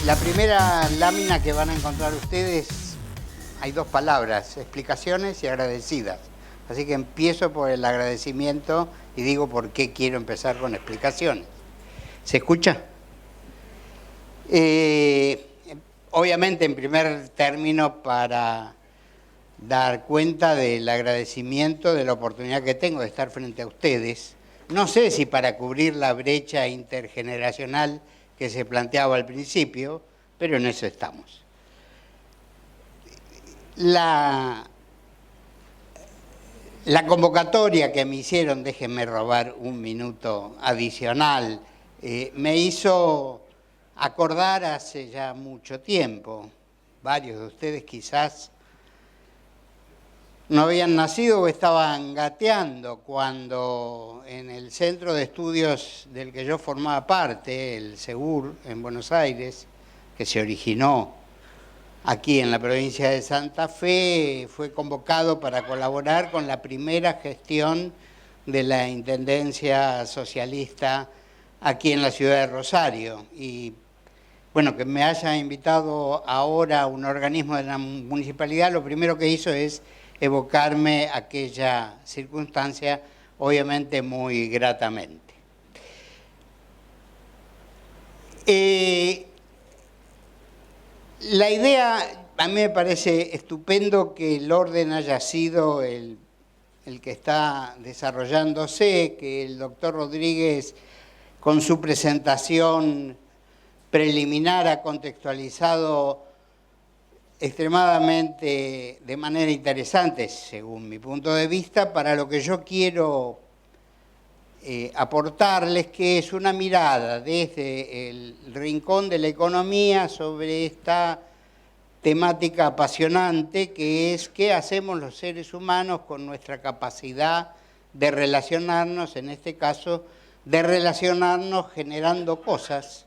La primera lámina que van a encontrar ustedes, hay dos palabras, explicaciones y agradecidas. Así que empiezo por el agradecimiento y digo por qué quiero empezar con explicaciones. ¿Se escucha? Obviamente, en primer término, para dar cuenta del agradecimiento de la oportunidad que tengo de estar frente a ustedes. No sé si para cubrir la brecha intergeneracional que se planteaba al principio, pero en eso estamos. La convocatoria que me hicieron, déjenme robar un minuto adicional, me hizo acordar hace ya mucho tiempo. Varios de ustedes quizás no habían nacido o estaban gateando cuando en el centro de estudios del que yo formaba parte, el SEGUR, en Buenos Aires, que se originó aquí en la provincia de Santa Fe, fue convocado para colaborar con la primera gestión de la Intendencia Socialista aquí en la ciudad de Rosario. Y bueno, que me haya invitado ahora un organismo de la municipalidad, lo primero que hizo es evocarme aquella circunstancia, obviamente muy gratamente. La idea, a mí me parece estupendo que el orden haya sido el que está desarrollándose, que el doctor Rodríguez, con su presentación preliminar, ha contextualizado extremadamente de manera interesante, según mi punto de vista, para lo que yo quiero aportarles, que es una mirada desde el rincón de la economía sobre esta temática apasionante, que es qué hacemos los seres humanos con nuestra capacidad de relacionarnos, en este caso, de relacionarnos generando cosas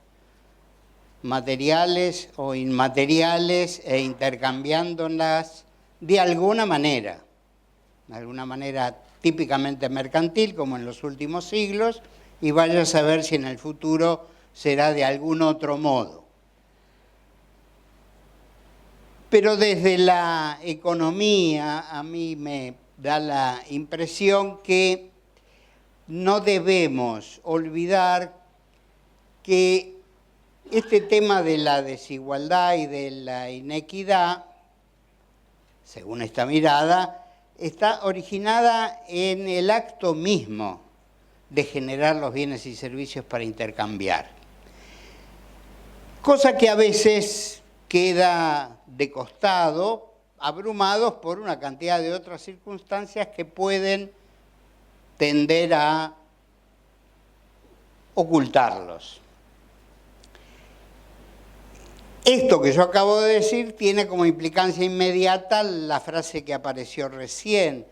materiales o inmateriales e intercambiándolas de alguna manera típicamente mercantil, como en los últimos siglos, y vaya a saber si en el futuro será de algún otro modo. Pero desde la economía a mí me da la impresión que no debemos olvidar que este tema de la desigualdad y de la inequidad, según esta mirada, está originada en el acto mismo de generar los bienes y servicios para intercambiar. Cosa que a veces queda de costado, abrumados por una cantidad de otras circunstancias que pueden tender a ocultarlos. Esto que yo acabo de decir tiene como implicancia inmediata la frase que apareció recién,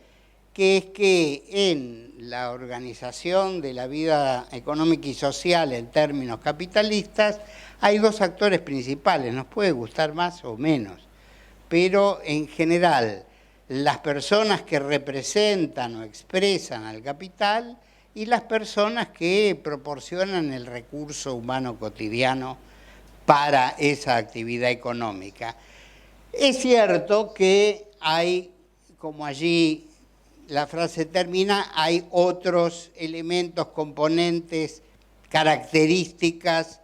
que es que en la organización de la vida económica y social en términos capitalistas hay dos actores principales, nos puede gustar más o menos, pero en general las personas que representan o expresan al capital y las personas que proporcionan el recurso humano cotidiano para esa actividad económica. Es cierto que hay, como allí la frase termina, hay otros elementos, componentes, características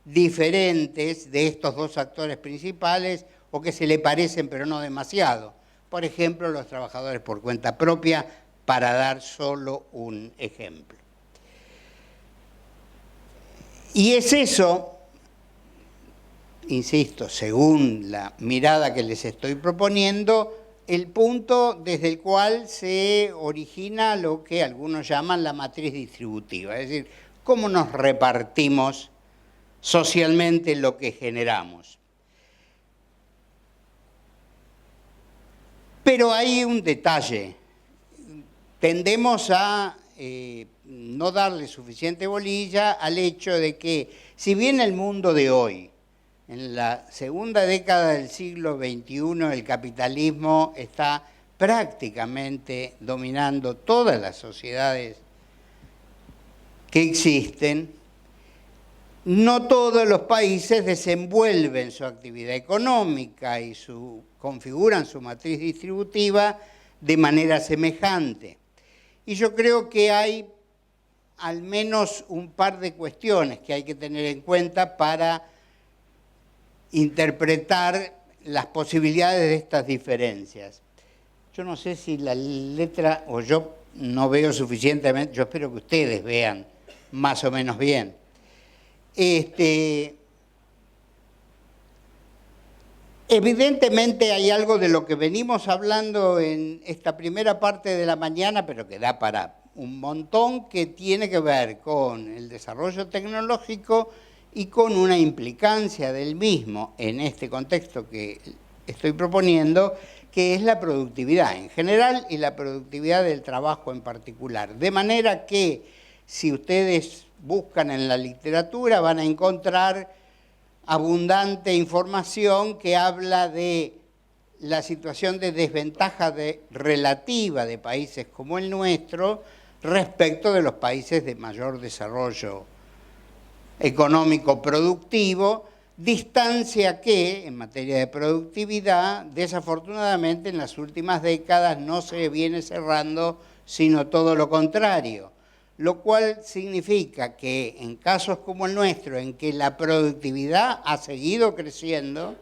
diferentes de estos dos actores principales o que se le parecen pero no demasiado. Por ejemplo, los trabajadores por cuenta propia, para dar solo un ejemplo. Y es eso, insisto, según la mirada que les estoy proponiendo, el punto desde el cual se origina lo que algunos llaman la matriz distributiva, es decir, cómo nos repartimos socialmente lo que generamos. Pero hay un detalle, tendemos a no darle suficiente bolilla al hecho de que, si bien el mundo de hoy, en la segunda década del siglo XXI, el capitalismo está prácticamente dominando todas las sociedades que existen, no todos los países desenvuelven su actividad económica y configuran su matriz distributiva de manera semejante. Y yo creo que hay al menos un par de cuestiones que hay que tener en cuenta para interpretar las posibilidades de estas diferencias. Yo no sé si la letra, o yo no veo suficientemente, yo espero que ustedes vean más o menos bien. Evidentemente hay algo de lo que venimos hablando en esta primera parte de la mañana, pero que da para un montón, que tiene que ver con el desarrollo tecnológico y con una implicancia del mismo en este contexto que estoy proponiendo, que es la productividad en general y la productividad del trabajo en particular. De manera que si ustedes buscan en la literatura van a encontrar abundante información que habla de la situación de desventaja relativa de países como el nuestro respecto de los países de mayor desarrollo económico productivo, distancia que, en materia de productividad, desafortunadamente en las últimas décadas no se viene cerrando, sino todo lo contrario. Lo cual significa que en casos como el nuestro, en que la productividad ha seguido creciendo,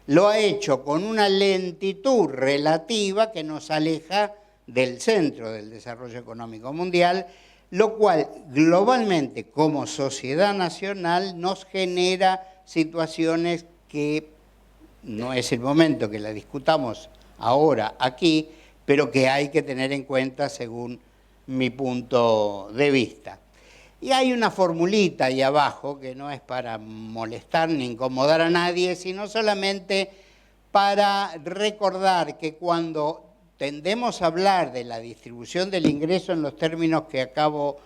lo ha hecho con una lentitud relativa que nos aleja del centro del desarrollo económico mundial, lo cual globalmente como sociedad nacional nos genera situaciones que no es el momento que la discutamos ahora aquí, pero que hay que tener en cuenta según mi punto de vista. Y hay una formulita ahí abajo que no es para molestar ni incomodar a nadie, sino solamente para recordar que cuando tendemos a hablar de la distribución del ingreso en los términos que acabo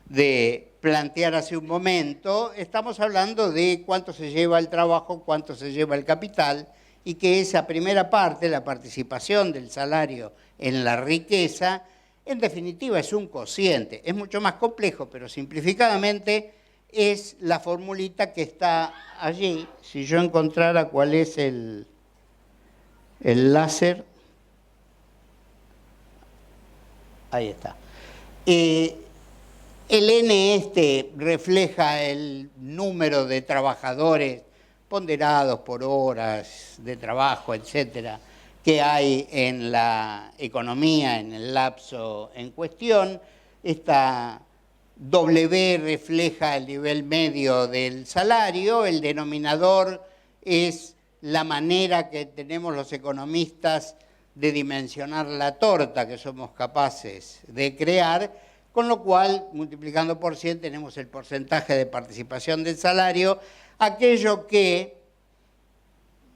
de plantear hace un momento, estamos hablando de cuánto se lleva el trabajo, cuánto se lleva el capital, y que esa primera parte, la participación del salario en la riqueza, en definitiva es un cociente, es mucho más complejo, pero simplificadamente es la formulita que está allí. Si yo encontrara cuál es el láser, ahí está. El N refleja el número de trabajadores ponderados por horas de trabajo, etcétera, que hay en la economía, en el lapso en cuestión. Esta W refleja el nivel medio del salario, el denominador es la manera que tenemos los economistas de dimensionar la torta que somos capaces de crear, con lo cual, multiplicando por 100, tenemos el porcentaje de participación del salario, aquello que,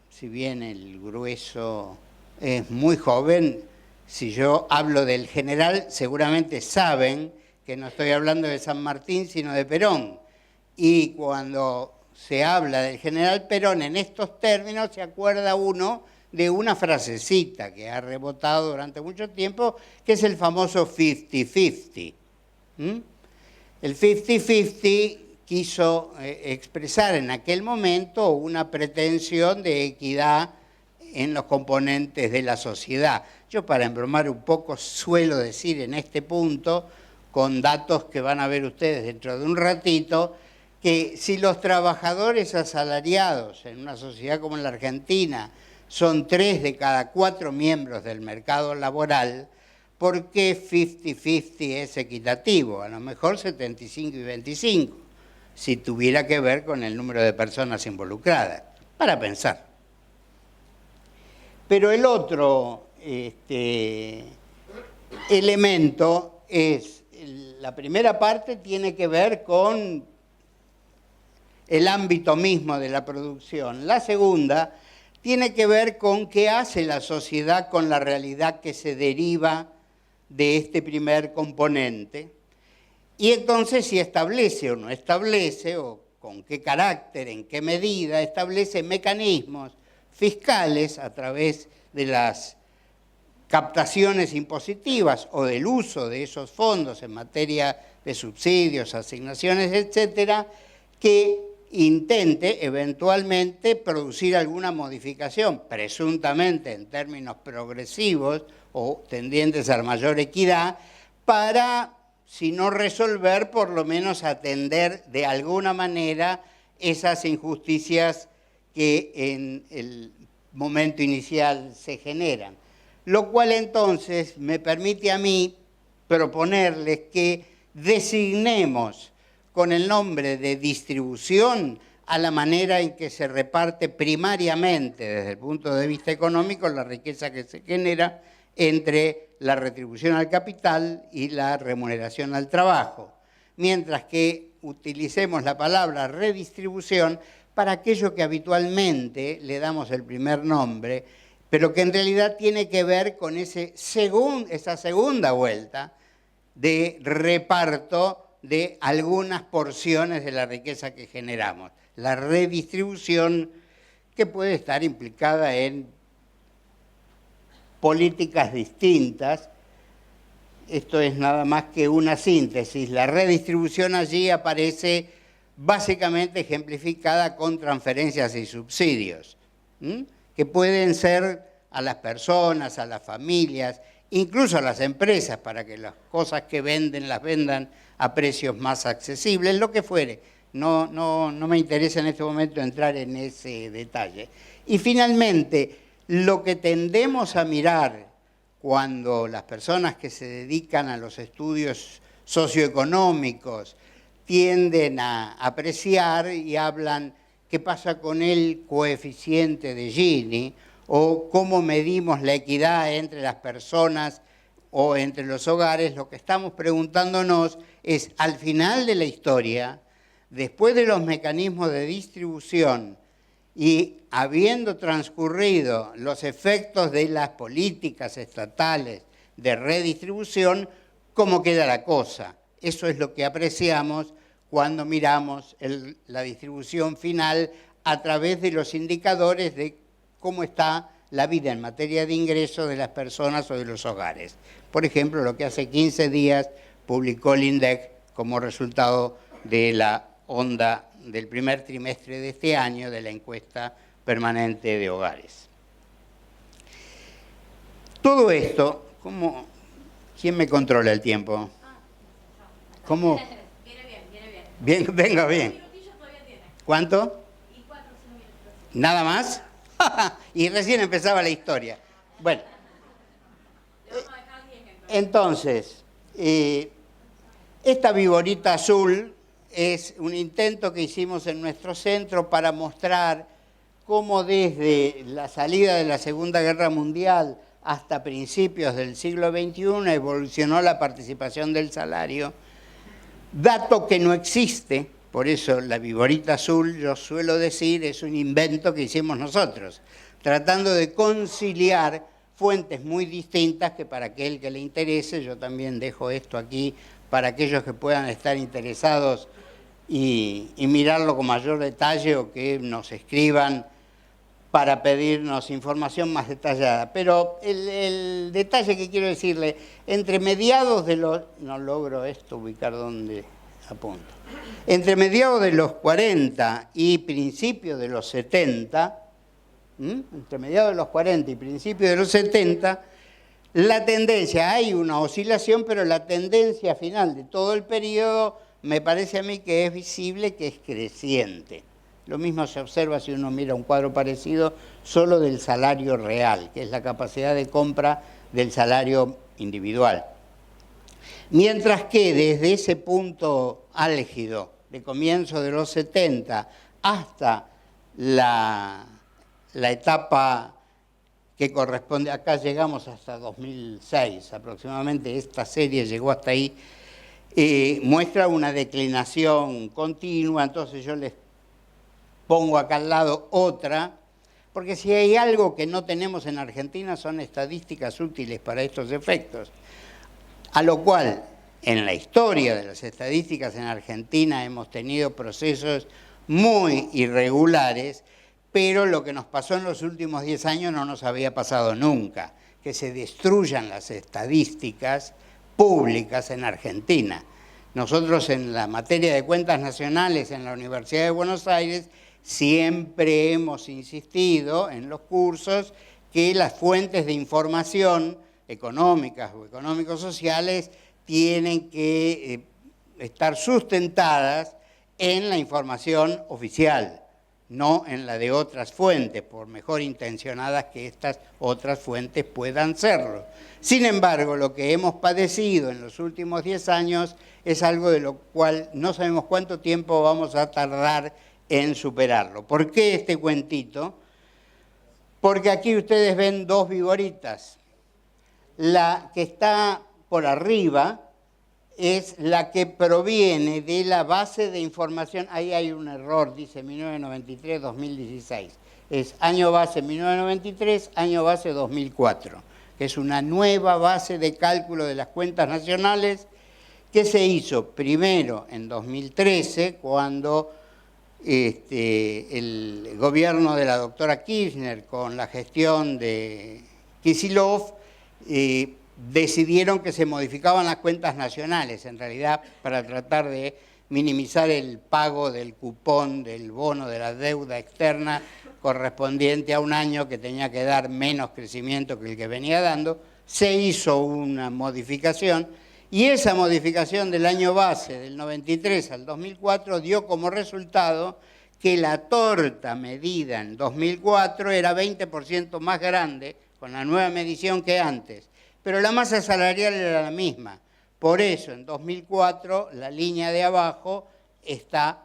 si bien el grueso es muy joven, si yo hablo del general, seguramente saben que no estoy hablando de San Martín, sino de Perón. Y cuando se habla del general Perón en estos términos, se acuerda uno de una frasecita que ha rebotado durante mucho tiempo, que es el famoso 50-50. El 50-50 quiso expresar en aquel momento una pretensión de equidad en los componentes de la sociedad. Yo, para embromar un poco, suelo decir en este punto, con datos que van a ver ustedes dentro de un ratito, que si los trabajadores asalariados en una sociedad como la Argentina son 3 de cada 4 miembros del mercado laboral, ¿por qué 50-50 es equitativo? A lo mejor 75 y 25, si tuviera que ver con el número de personas involucradas, para pensar. Pero el otro elemento es, la primera parte tiene que ver con el ámbito mismo de la producción. La segunda tiene que ver con qué hace la sociedad con la realidad que se deriva de este primer componente. Y entonces si establece o no establece, o con qué carácter, en qué medida, establece mecanismos fiscales a través de las captaciones impositivas o del uso de esos fondos en materia de subsidios, asignaciones, etcétera, que intente eventualmente producir alguna modificación, presuntamente en términos progresivos o tendientes a la mayor equidad, para, si no resolver, por lo menos atender de alguna manera esas injusticias que en el momento inicial se generan. Lo cual entonces me permite a mí proponerles que designemos con el nombre de distribución a la manera en que se reparte primariamente desde el punto de vista económico la riqueza que se genera entre la retribución al capital y la remuneración al trabajo, mientras que utilicemos la palabra redistribución para aquello que habitualmente le damos el primer nombre, pero que en realidad tiene que ver con esa segunda vuelta de reparto de algunas porciones de la riqueza que generamos. La redistribución que puede estar implicada en políticas distintas. Esto es nada más que una síntesis. La redistribución allí aparece básicamente ejemplificada con transferencias y subsidios, que pueden ser a las personas, a las familias, incluso a las empresas, para que las cosas que venden las vendan a precios más accesibles, lo que fuere. No me interesa en este momento entrar en ese detalle. Y finalmente, lo que tendemos a mirar cuando las personas que se dedican a los estudios socioeconómicos tienden a apreciar y hablan qué pasa con el coeficiente de Gini o cómo medimos la equidad entre las personas o entre los hogares, lo que estamos preguntándonos es, al final de la historia, después de los mecanismos de distribución y habiendo transcurrido los efectos de las políticas estatales de redistribución, ¿cómo queda la cosa? Eso es lo que apreciamos cuando miramos la distribución final a través de los indicadores de cómo está la vida en materia de ingresos de las personas o de los hogares. Por ejemplo, lo que hace 15 días publicó el INDEC como resultado de la onda del primer trimestre de este año de la encuesta permanente de hogares. Todo esto, ¿quién me controla el tiempo? ¿Cómo? Viene bien. Venga, bien. ¿Cuánto? ¿Nada más? Y recién empezaba la historia. Bueno, entonces, esta viborita azul es un intento que hicimos en nuestro centro para mostrar cómo desde la salida de la Segunda Guerra Mundial hasta principios del siglo XXI evolucionó la participación del salario, dato que no existe. Por eso la viborita azul, yo suelo decir, es un invento que hicimos nosotros, tratando de conciliar fuentes muy distintas que para aquel que le interese, yo también dejo esto aquí para aquellos que puedan estar interesados y mirarlo con mayor detalle o que nos escriban para pedirnos información más detallada. Pero el detalle que quiero decirle, entre mediados de los... No logro esto, ubicar dónde apunto. Entre mediados de los 40 y principios de los 70, entre mediados de los 40 y principios de los 70, la tendencia, hay una oscilación, pero la tendencia final de todo el periodo me parece a mí que es visible, que es creciente. Lo mismo se observa si uno mira un cuadro parecido solo del salario real, que es la capacidad de compra del salario individual. Mientras que desde ese punto álgido de comienzo de los 70 hasta la etapa que corresponde, acá llegamos hasta 2006 aproximadamente, esta serie llegó hasta ahí, muestra una declinación continua. Entonces yo les pongo acá al lado otra, porque si hay algo que no tenemos en Argentina son estadísticas útiles para estos efectos. A lo cual, en la historia de las estadísticas en Argentina hemos tenido procesos muy irregulares, pero lo que nos pasó en los últimos 10 años no nos había pasado nunca, que se destruyan las estadísticas públicas en Argentina. Nosotros en la materia de cuentas nacionales en la Universidad de Buenos Aires siempre hemos insistido en los cursos que las fuentes de información económicas o económico-sociales tienen que estar sustentadas en la información oficial, no en la de otras fuentes, por mejor intencionadas que estas otras fuentes puedan serlo. Sin embargo, lo que hemos padecido en los últimos 10 años es algo de lo cual no sabemos cuánto tiempo vamos a tardar en superarlo. ¿Por qué este cuentito? Porque aquí ustedes ven dos vigoritas. La que está por arriba es la que proviene de la base de información. Ahí hay un error, dice 1993-2016. Es año base 1993, año base 2004, que es una nueva base de cálculo de las cuentas nacionales que se hizo primero en 2013, cuando el gobierno de la doctora Kirchner, con la gestión de Kicillof, decidieron que se modificaban las cuentas nacionales, en realidad para tratar de minimizar el pago del cupón del bono de la deuda externa correspondiente a un año que tenía que dar menos crecimiento que el que venía dando. Se hizo una modificación y esa modificación del año base del 93 al 2004 dio como resultado que la torta medida en 2004 era 20% más grande con la nueva medición que antes, pero la masa salarial era la misma. Por eso en 2004 la línea de abajo está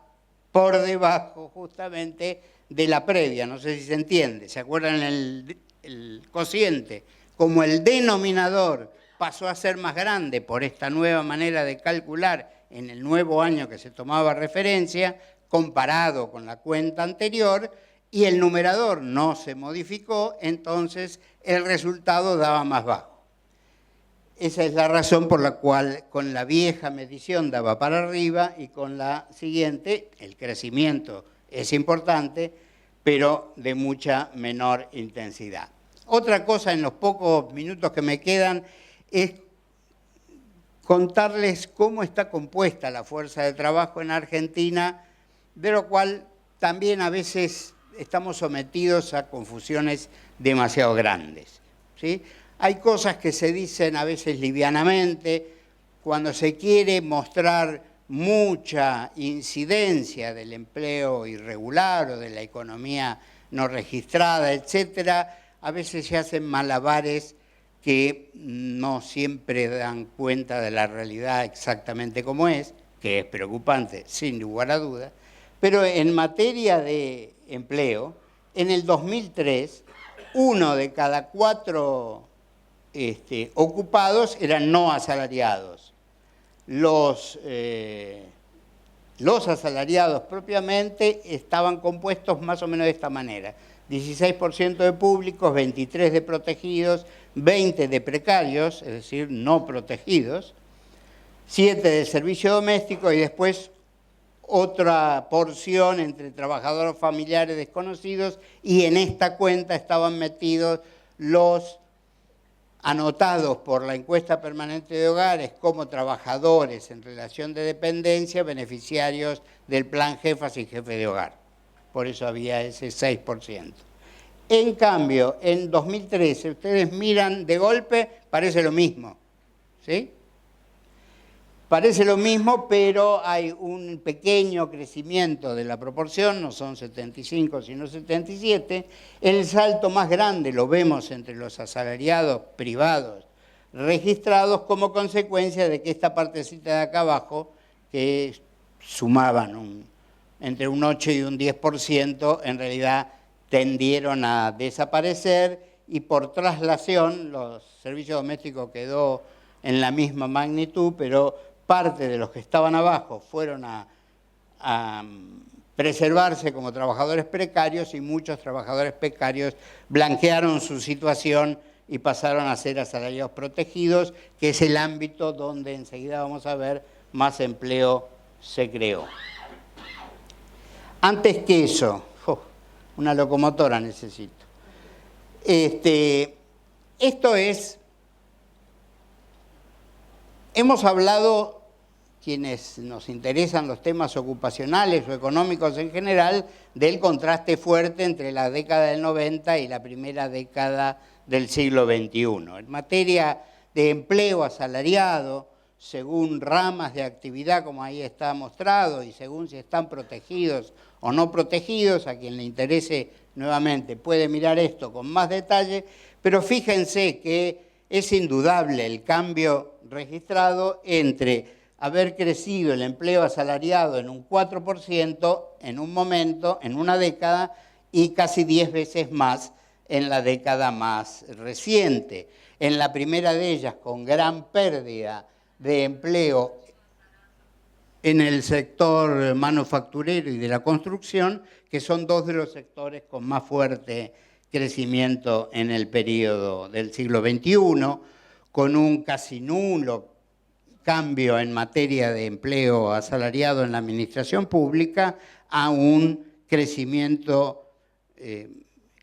por debajo justamente de la previa, no sé si se entiende. ¿Se acuerdan el cociente? Como el denominador pasó a ser más grande por esta nueva manera de calcular en el nuevo año que se tomaba referencia, comparado con la cuenta anterior, y el numerador no se modificó, entonces el resultado daba más bajo. Esa es la razón por la cual con la vieja medición daba para arriba y con la siguiente el crecimiento es importante, pero de mucha menor intensidad. Otra cosa en los pocos minutos que me quedan es contarles cómo está compuesta la fuerza de trabajo en Argentina, de lo cual también a veces estamos sometidos a confusiones demasiado grandes, ¿sí? Hay cosas que se dicen a veces livianamente, cuando se quiere mostrar mucha incidencia del empleo irregular o de la economía no registrada, etcétera, a veces se hacen malabares que no siempre dan cuenta de la realidad exactamente como es, que es preocupante, sin lugar a dudas. Pero en materia de empleo, en el 2003, 1 de cada 4 ocupados eran no asalariados. Los asalariados propiamente estaban compuestos más o menos de esta manera: 16% de públicos, 23% de protegidos, 20% de precarios, es decir, no protegidos, 7% de servicio doméstico y después otra porción entre trabajadores familiares desconocidos, y en esta cuenta estaban metidos los anotados por la encuesta permanente de hogares como trabajadores en relación de dependencia, beneficiarios del plan jefas y jefe de hogar. Por eso había ese 6%. En cambio, en 2013, ustedes miran de golpe, parece lo mismo, ¿sí? Parece lo mismo, pero hay un pequeño crecimiento de la proporción, no son 75 sino 77. El salto más grande lo vemos entre los asalariados privados registrados como consecuencia de que esta partecita de acá abajo, que sumaban entre un 8 y un 10%, en realidad tendieron a desaparecer, y por traslación los servicios domésticos quedó en la misma magnitud, pero parte de los que estaban abajo fueron a preservarse como trabajadores precarios, y muchos trabajadores precarios blanquearon su situación y pasaron a ser asalariados protegidos, que es el ámbito donde enseguida vamos a ver más empleo se creó. Antes que eso, una locomotora necesito. Esto es, hemos hablado quienes nos interesan los temas ocupacionales o económicos en general, del contraste fuerte entre la década del 90 y la primera década del siglo XXI. En materia de empleo asalariado, según ramas de actividad, como ahí está mostrado, y según si están protegidos o no protegidos, a quien le interese nuevamente puede mirar esto con más detalle, pero fíjense que es indudable el cambio registrado entre haber crecido el empleo asalariado en un 4% en un momento, en una década, y casi 10 veces más en la década más reciente. En la primera de ellas, con gran pérdida de empleo en el sector manufacturero y de la construcción, que son dos de los sectores con más fuerte crecimiento en el periodo del siglo XXI, con un casi nulo cambio en materia de empleo asalariado en la administración pública, a un crecimiento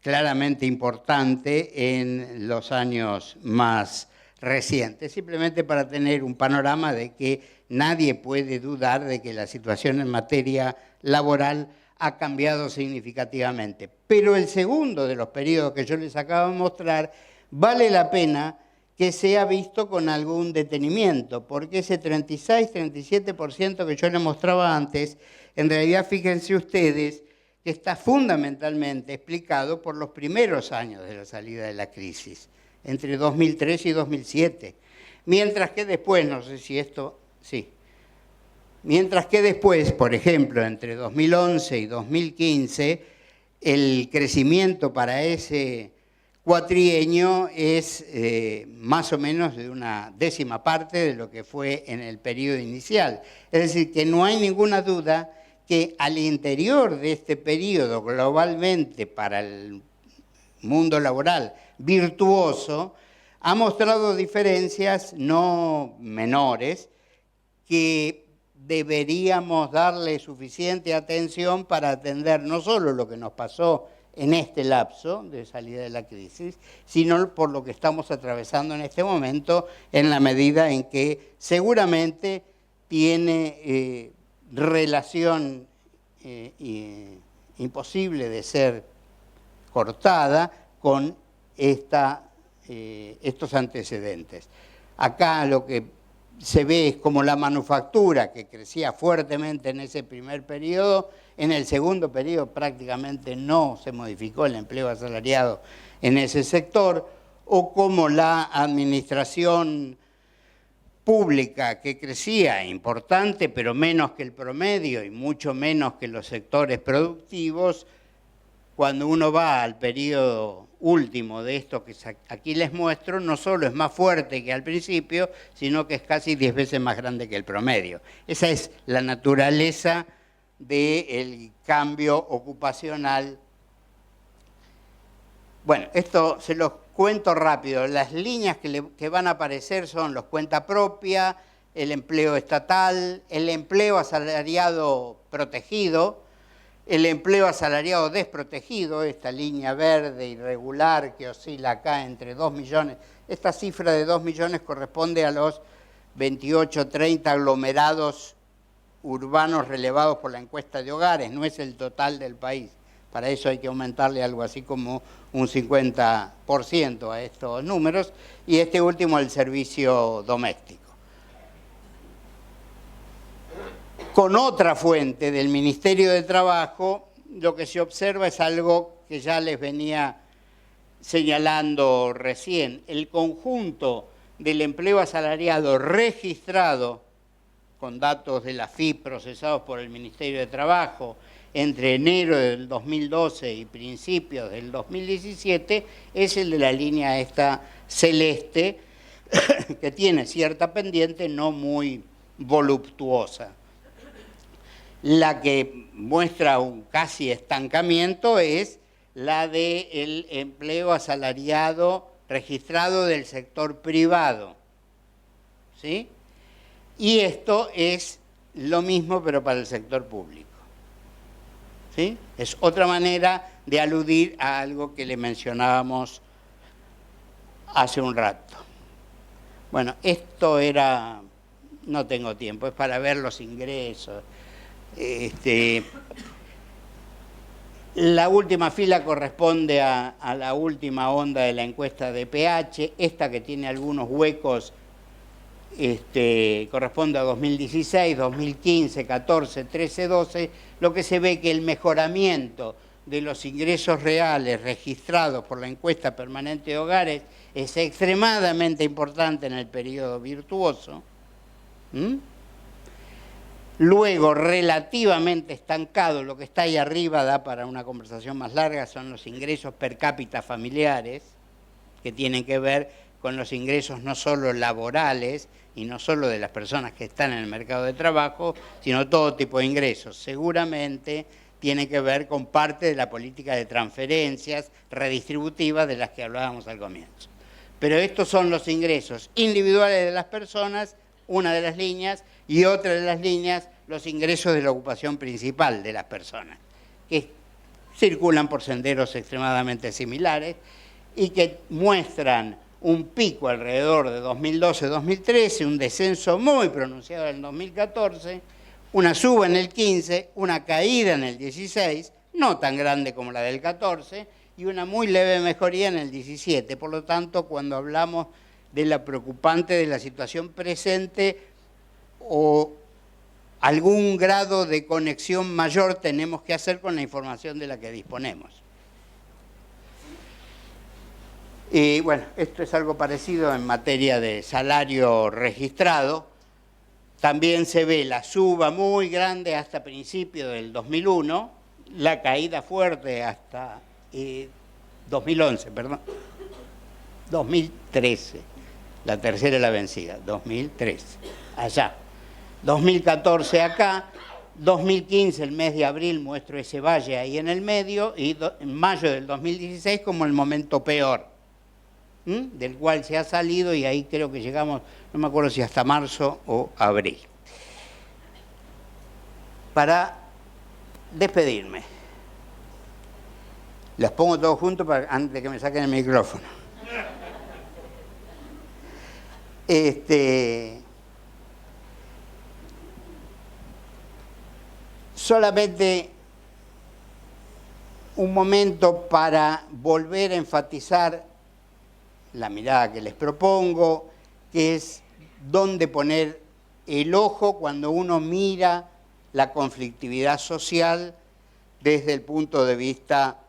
claramente importante en los años más recientes, simplemente para tener un panorama de que nadie puede dudar de que la situación en materia laboral ha cambiado significativamente. Pero el segundo de los periodos que yo les acabo de mostrar vale la pena que sea visto con algún detenimiento, porque ese 36-37% que yo les mostraba antes, en realidad fíjense ustedes que está fundamentalmente explicado por los primeros años de la salida de la crisis, entre 2003 y 2007. Mientras que después, no sé si esto, sí, mientras que después, por ejemplo, entre 2011 y 2015, el crecimiento para ese cuatrienio es más o menos de una décima parte de lo que fue en el periodo inicial. Es decir, que no hay ninguna duda que al interior de este periodo globalmente para el mundo laboral virtuoso, ha mostrado diferencias no menores que deberíamos darle suficiente atención para atender no solo lo que nos pasó en este lapso de salida de la crisis, sino por lo que estamos atravesando en este momento, en la medida en que seguramente tiene relación imposible de ser cortada con estos antecedentes. Acá lo que se ve es como la manufactura, que crecía fuertemente en ese primer periodo, en el segundo periodo prácticamente no se modificó el empleo asalariado en ese sector, o como la administración pública, que crecía importante, pero menos que el promedio y mucho menos que los sectores productivos. Cuando uno va al periodo último de esto que aquí les muestro, no solo es más fuerte que al principio, sino que es casi 10 veces más grande que el promedio. Esa es la naturaleza del cambio ocupacional. Bueno, esto se los cuento rápido. Las líneas que van a aparecer son los cuenta propia, el empleo estatal, el empleo asalariado protegido, el empleo asalariado desprotegido, esta línea verde irregular que oscila acá entre 2 millones. Esta cifra de 2 millones corresponde a los 28, 30 aglomerados urbanos relevados por la encuesta de hogares, no es el total del país. Para eso hay que aumentarle algo así como un 50% a estos números, y este último el servicio doméstico. Con otra fuente del Ministerio de Trabajo, lo que se observa es algo que ya les venía señalando recién. El conjunto del empleo asalariado registrado, con datos de la FIP procesados por el Ministerio de Trabajo, entre enero del 2012 y principios del 2017, es el de la línea esta celeste, que tiene cierta pendiente no muy voluptuosa. La que muestra un casi estancamiento es la del empleo asalariado registrado del sector privado, ¿sí? Y esto es lo mismo, pero para el sector público, ¿sí? Es otra manera de aludir a algo que le mencionábamos hace un rato. Bueno, esto era no tengo tiempo, es para ver los ingresos. La última fila corresponde a la última onda de la encuesta de pH, esta que tiene algunos huecos corresponde a 2016, 2015, 14, 13, 12, lo que se ve que el mejoramiento de los ingresos reales registrados por la encuesta permanente de hogares es extremadamente importante en el periodo virtuoso. Luego, relativamente estancado, lo que está ahí arriba da para una conversación más larga, son los ingresos per cápita familiares, que tienen que ver con los ingresos no solo laborales y no solo de las personas que están en el mercado de trabajo, sino todo tipo de ingresos. Seguramente tiene que ver con parte de la política de transferencias redistributivas de las que hablábamos al comienzo. Pero estos son los ingresos individuales de las personas, una de las líneas, y otra de las líneas, los ingresos de la ocupación principal de las personas, que circulan por senderos extremadamente similares y que muestran un pico alrededor de 2012-2013, un descenso muy pronunciado en el 2014, una suba en el 15, una caída en el 16, no tan grande como la del 14, y una muy leve mejoría en el 17. Por lo tanto, cuando hablamos de la preocupante de la situación presente o algún grado de conexión mayor tenemos que hacer con la información de la que disponemos. Y bueno, esto es algo parecido en materia de salario registrado. También se ve la suba muy grande hasta principios del 2001, la caída fuerte hasta 2011, perdón, 2013, la tercera es la vencida, 2013, allá. 2014 acá, 2015, el mes de abril, muestro ese valle ahí en el medio, y en mayo del 2016 como el momento peor, del cual se ha salido, y ahí creo que llegamos, no me acuerdo si hasta marzo o abril. Para despedirme, los pongo todos juntos antes de que me saquen el micrófono. Solamente un momento para volver a enfatizar la mirada que les propongo, que es dónde poner el ojo cuando uno mira la conflictividad social desde el punto de vista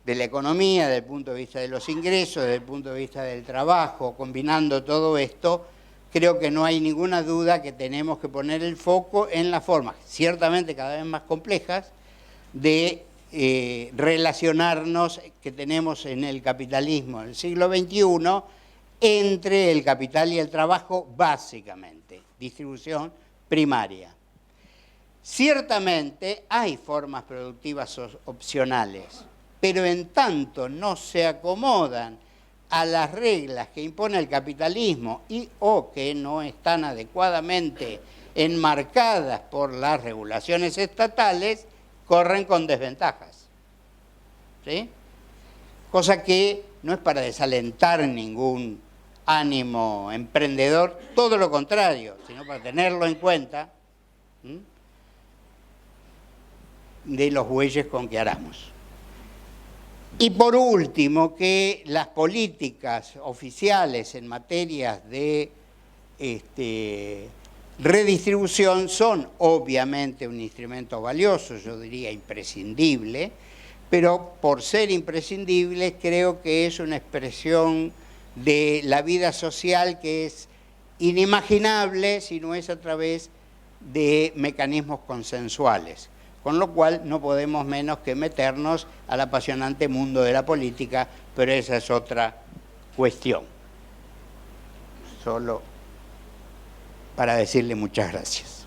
de la economía, desde el punto de vista de los ingresos, desde el punto de vista del trabajo. Combinando todo esto, creo que no hay ninguna duda que tenemos que poner el foco en las formas, ciertamente cada vez más complejas, de relacionarnos que tenemos en el capitalismo del siglo XXI entre el capital y el trabajo, básicamente, distribución primaria. Ciertamente hay formas productivas opcionales, pero en tanto no se acomodan a las reglas que impone el capitalismo y o que no están adecuadamente enmarcadas por las regulaciones estatales, corren con desventajas. ¿Sí? Cosa que no es para desalentar ningún ánimo emprendedor, todo lo contrario, sino para tenerlo en cuenta de los bueyes con que aramos. Y por último, que las políticas oficiales en materia de redistribución son obviamente un instrumento valioso, yo diría imprescindible, pero por ser imprescindible creo que es una expresión de la vida social que es inimaginable si no es a través de mecanismos consensuales. Con lo cual no podemos menos que meternos al apasionante mundo de la política, pero esa es otra cuestión. Solo para decirle muchas gracias.